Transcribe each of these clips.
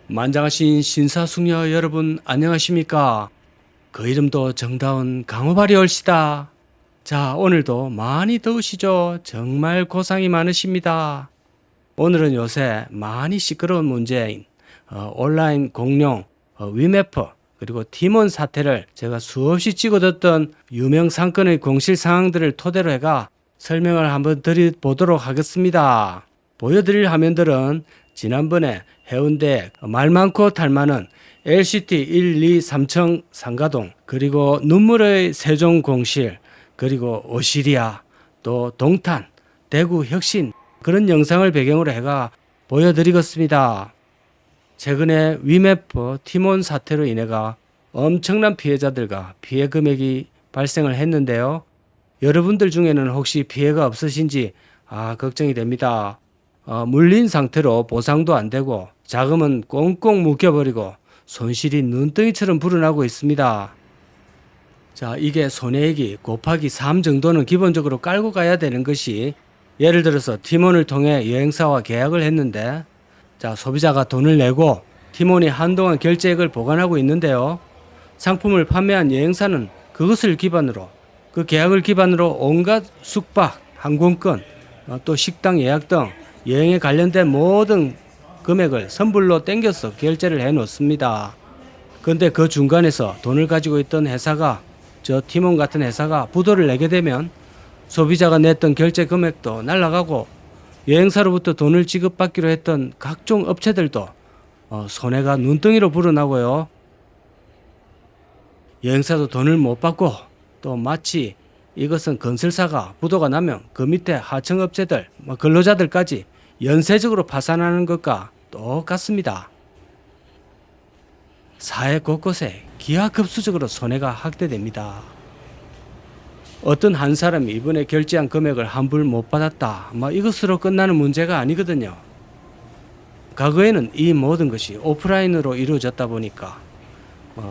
만장하신 신사숙녀 여러분 안녕하십니까? 그 이름도 정다운 강호발이 올시다. 자, 오늘도 많이 더우시죠? 정말 고상이 많으십니다. 오늘은 요새 많이 시끄러운 문제인 온라인 공룡 위메퍼 그리고 팀원 사태를 제가 수없이 찍어뒀던 유명 상권의 공실 상황들을 토대로 해가 설명을 한번 드려보도록 하겠습니다. 보여드릴 화면들은 지난번에 해운대 말 많고 탈 많은 LCT 1, 2, 3층 상가동 그리고 눈물의 세종공실 그리고 오시리아 또 동탄 대구 혁신 그런 영상을 배경으로 해가 보여드리겠습니다. 최근에 위메퍼 팀원 사태로 인해가 엄청난 피해자들과 피해 금액이 발생을 했는데요. 여러분들 중에는 혹시 피해가 없으신지 걱정이 됩니다. 물린 상태로 보상도 안 되고 자금은 꽁꽁 묶여버리고 손실이 눈덩이처럼 불어나고 있습니다. 자, 이게 손해액이 곱하기 3 정도는 기본적으로 깔고 가야 되는 것이, 예를 들어서 팀원을 통해 여행사와 계약을 했는데, 자, 소비자가 돈을 내고 팀원이 한동안 결제액을 보관하고 있는데요. 상품을 판매한 여행사는 그것을 기반으로, 그 계약을 기반으로 온갖 숙박, 항공권, 또 식당 예약 등 여행에 관련된 모든 금액을 선불로 땡겨서 결제를 해 놓습니다. 근데 그 중간에서 돈을 가지고 있던 회사가, 저 팀원 같은 회사가 부도를 내게 되면 소비자가 냈던 결제 금액도 날아가고 여행사로부터 돈을 지급받기로 했던 각종 업체들도 손해가 눈덩이로 불어나고요. 여행사도 돈을 못 받고, 또 마치 이것은 건설사가 부도가 나면 그 밑에 하청업체들, 근로자들까지 연쇄적으로 파산하는 것과 똑같습니다. 사회 곳곳에 기하급수적으로 손해가 확대됩니다. 어떤 한 사람이 이번에 결제한 금액을 환불 못 받았다, 이것으로 끝나는 문제가 아니거든요. 과거에는 이 모든 것이 오프라인으로 이루어졌다 보니까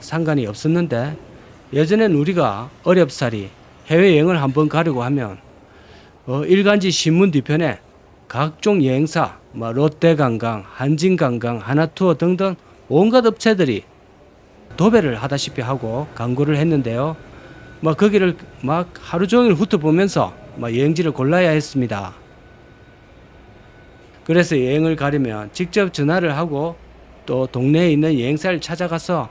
상관이 없었는데, 예전엔 우리가 어렵사리 해외여행을 한번 가려고 하면 일간지 신문 뒤편에 각종 여행사, 롯데관광, 한진관광, 하나투어 등등 온갖 업체들이 도배를 하다시피 하고 광고를 했는데요. 거기를 하루 종일 훑어보면서 여행지를 골라야 했습니다. 그래서 여행을 가려면 직접 전화를 하고 또 동네에 있는 여행사를 찾아가서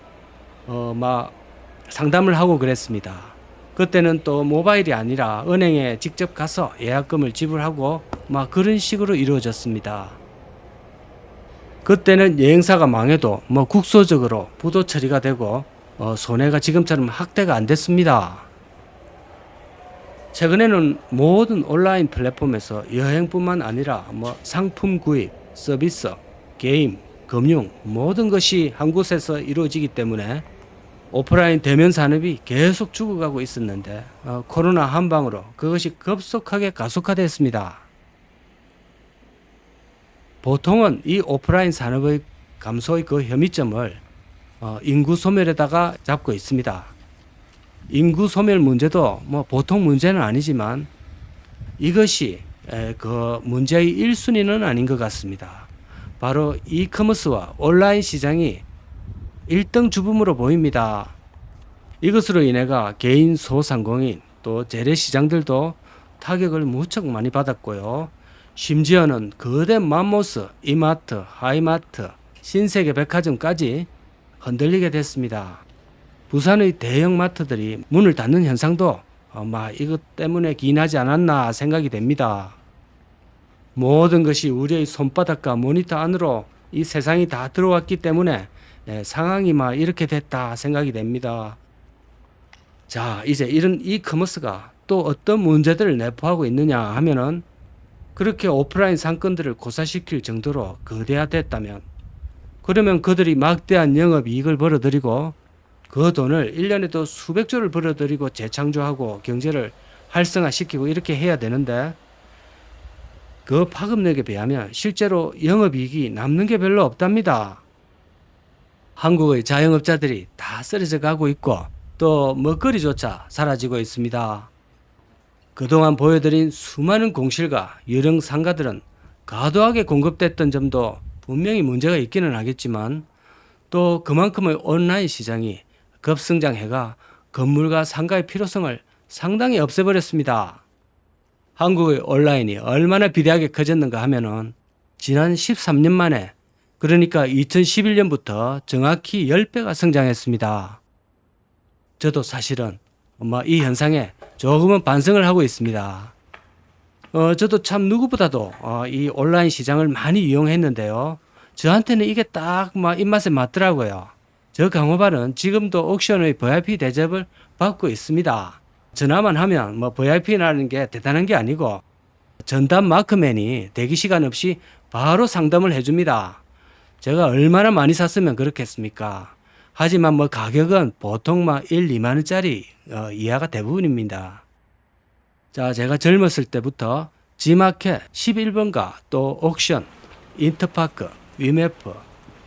상담을 하고 그랬습니다. 그때는 또 모바일이 아니라 은행에 직접 가서 예약금을 지불하고 그런 식으로 이루어졌습니다. 그때는 여행사가 망해도 국소적으로 부도 처리가 되고 손해가 지금처럼 확대가 안 됐습니다. 최근에는 모든 온라인 플랫폼에서 여행뿐만 아니라 상품 구입, 서비스, 게임, 금융 모든 것이 한 곳에서 이루어지기 때문에 오프라인 대면 산업이 계속 죽어가고 있었는데 코로나 한방으로 그것이 급속하게 가속화됐습니다. 보통은 이 오프라인 산업의 감소의 그 혐의점을 인구 소멸에다가 잡고 있습니다. 인구 소멸 문제도 보통 문제는 아니지만 이것이 그 문제의 1순위는 아닌 것 같습니다. 바로 이커머스와 온라인 시장이 1등 주범으로 보입니다. 이것으로 인해가 개인 소상공인 또 재래시장들도 타격을 무척 많이 받았고요. 심지어는 거대 맘모스, 이마트, 하이마트, 신세계 백화점까지 흔들리게 됐습니다. 부산의 대형 마트들이 문을 닫는 현상도 이것 때문에 기인하지 않았나 생각이 됩니다. 모든 것이 우리의 손바닥과 모니터 안으로 이 세상이 다 들어왔기 때문에 상황이 이렇게 됐다 생각이 됩니다. 자, 이제 이런 이커머스가 또 어떤 문제들을 내포하고 있느냐 하면은, 그렇게 오프라인 상권들을 고사시킬 정도로 거대화됐다면, 그러면 그들이 막대한 영업이익을 벌어들이고 그 돈을 1년에도 수백조를 벌어들이고 재창조하고 경제를 활성화시키고 이렇게 해야 되는데, 그 파급력에 비하면 실제로 영업이익이 남는 게 별로 없답니다. 한국의 자영업자들이 다 쓰러져 가고 있고 또 먹거리조차 사라지고 있습니다. 그동안 보여드린 수많은 공실과 유령 상가들은 과도하게 공급됐던 점도 분명히 문제가 있기는 하겠지만 또 그만큼의 온라인 시장이 급성장해가 건물과 상가의 필요성을 상당히 없애버렸습니다. 한국의 온라인이 얼마나 비대하게 커졌는가 하면은 지난 13년 만에, 그러니까 2011년부터 정확히 10배가 성장했습니다. 저도 사실은 이 현상에 조금은 반성을 하고 있습니다. 저도 참 누구보다도 이 온라인 시장을 많이 이용했는데요. 저한테는 이게 딱 입맛에 맞더라고요. 저 강호발은 지금도 옥션의 VIP 대접을 받고 있습니다. 전화만 하면 VIP라는 게 대단한 게 아니고 전담 마크맨이 대기 시간 없이 바로 상담을 해줍니다. 제가 얼마나 많이 샀으면 그렇겠습니까? 하지만 가격은 보통 1, 2만 원짜리 이하가 대부분입니다. 자, 제가 젊었을 때부터 G마켓 11번가, 또 옥션, 인터파크, 위메프,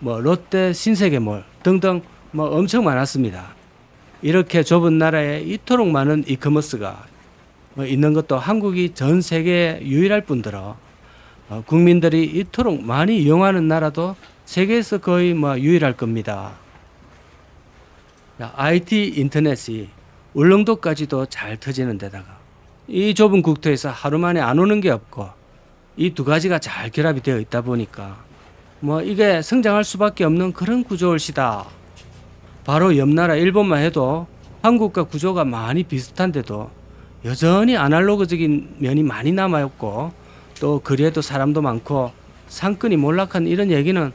롯데 신세계몰 등등 엄청 많았습니다. 이렇게 좁은 나라에 이토록 많은 이커머스가 있는 것도 한국이 전 세계에 유일할 뿐더러 국민들이 이토록 많이 이용하는 나라도 세계에서 거의 유일할 겁니다. IT 인터넷이 울릉도까지도 잘 터지는 데다가 이 좁은 국토에서 하루 만에 안 오는 게 없고 이 두 가지가 잘 결합이 되어 있다 보니까 이게 성장할 수밖에 없는 그런 구조일시다. 바로 옆 나라 일본만 해도 한국과 구조가 많이 비슷한데도 여전히 아날로그적인 면이 많이 남아있고 또 거리에도 사람도 많고 상권이 몰락한 이런 얘기는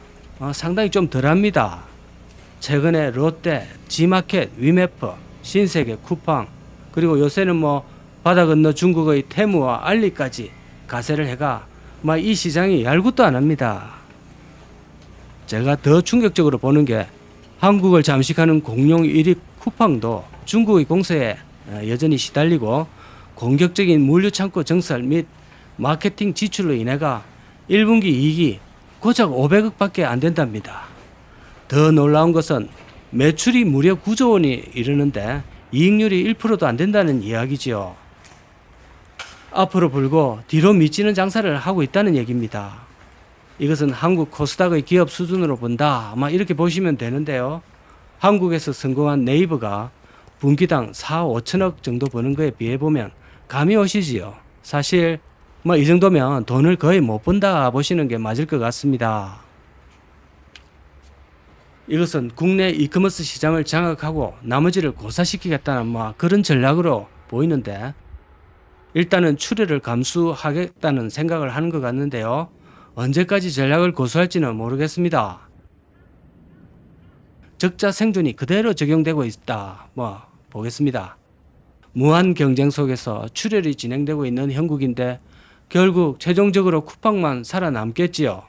상당히 좀 덜합니다. 최근에 롯데, G마켓, 위메프, 신세계, 쿠팡, 그리고 요새는 바다 건너 중국의 테무와 알리까지 가세를 해가 이 시장이 얄궂도 안 합니다. 제가 더 충격적으로 보는 게 한국을 잠식하는 공룡 1위 쿠팡도 중국의 공세에 여전히 시달리고 공격적인 물류창고 정설 및 마케팅 지출로 인해가 1분기 이익이 고작 500억 밖에 안 된답니다. 더 놀라운 것은 매출이 무려 9조 원이 이르는데 이익률이 1%도 안 된다는 이야기지요. 앞으로 불고 뒤로 미치는 장사를 하고 있다는 얘기입니다. 이것은 한국 코스닥의 기업 수준으로 본다, 이렇게 보시면 되는데요. 한국에서 성공한 네이버가 분기당 4, 5천억 정도 버는 거에 비해 보면 감이 오시지요. 사실 이 정도면 돈을 거의 못 번다 보시는 게 맞을 것 같습니다. 이것은 국내 이커머스 시장을 장악하고 나머지를 고사시키겠다는 그런 전략으로 보이는데, 일단은 출혈을 감수하겠다는 생각을 하는 것 같는데요. 언제까지 전략을 고수할지는 모르겠습니다. 적자 생존이 그대로 적용되고 있다. 보겠습니다. 무한 경쟁 속에서 출혈이 진행되고 있는 형국인데 결국 최종적으로 쿠팡만 살아남겠지요.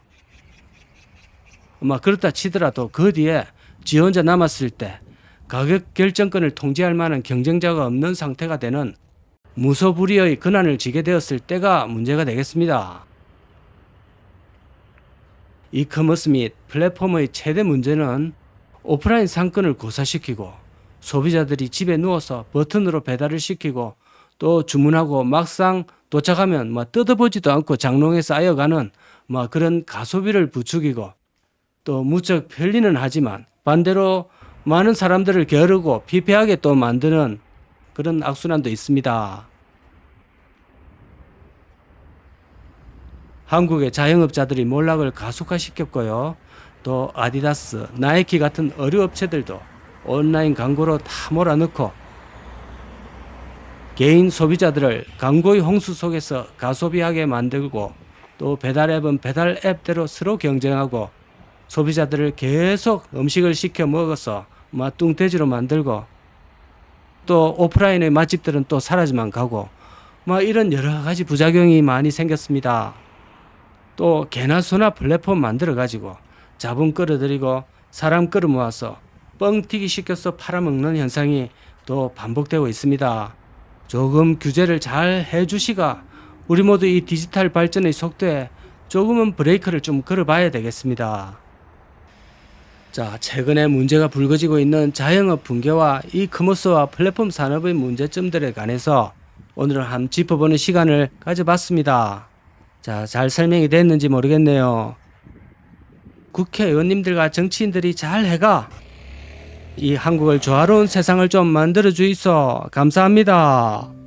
그렇다 치더라도 그 뒤에 지 혼자 남았을 때 가격 결정권을 통제할 만한 경쟁자가 없는 상태가 되는 무소불위의 근한을 지게 되었을 때가 문제가 되겠습니다. 이커머스 및 플랫폼의 최대 문제는 오프라인 상권을 고사시키고 소비자들이 집에 누워서 버튼으로 배달을 시키고 또 주문하고 막상 도착하면 뜯어보지도 않고 장롱에 쌓여가는 그런 가소비를 부추기고, 또 무척 편리는 하지만 반대로 많은 사람들을 게으르고 피폐하게 또 만드는 그런 악순환도 있습니다. 한국의 자영업자들이 몰락을 가속화시켰고요. 또 아디다스, 나이키 같은 의류업체들도 온라인 광고로 다 몰아넣고 개인 소비자들을 광고의 홍수 속에서 가소비하게 만들고, 또 배달앱은 배달 앱대로 서로 경쟁하고 소비자들을 계속 음식을 시켜 먹어서 뚱돼지로 만들고, 또 오프라인의 맛집들은 또 사라지만 가고 이런 여러 가지 부작용이 많이 생겼습니다. 또 개나 소나 플랫폼 만들어 가지고 자본 끌어들이고 사람 끌어모아서 뻥튀기 시켜서 팔아먹는 현상이 또 반복되고 있습니다. 조금 규제를 잘 해주시가 우리 모두 이 디지털 발전의 속도에 조금은 브레이크를 좀 걸어봐야 되겠습니다. 자, 최근에 문제가 불거지고 있는 자영업 붕괴와 이커머스와 플랫폼 산업의 문제점들에 관해서 오늘은 한번 짚어보는 시간을 가져봤습니다. 자, 잘 설명이 됐는지 모르겠네요. 국회의원님들과 정치인들이 잘 해가 이 한국을 조화로운 세상을 좀 만들어 주이소. 감사합니다.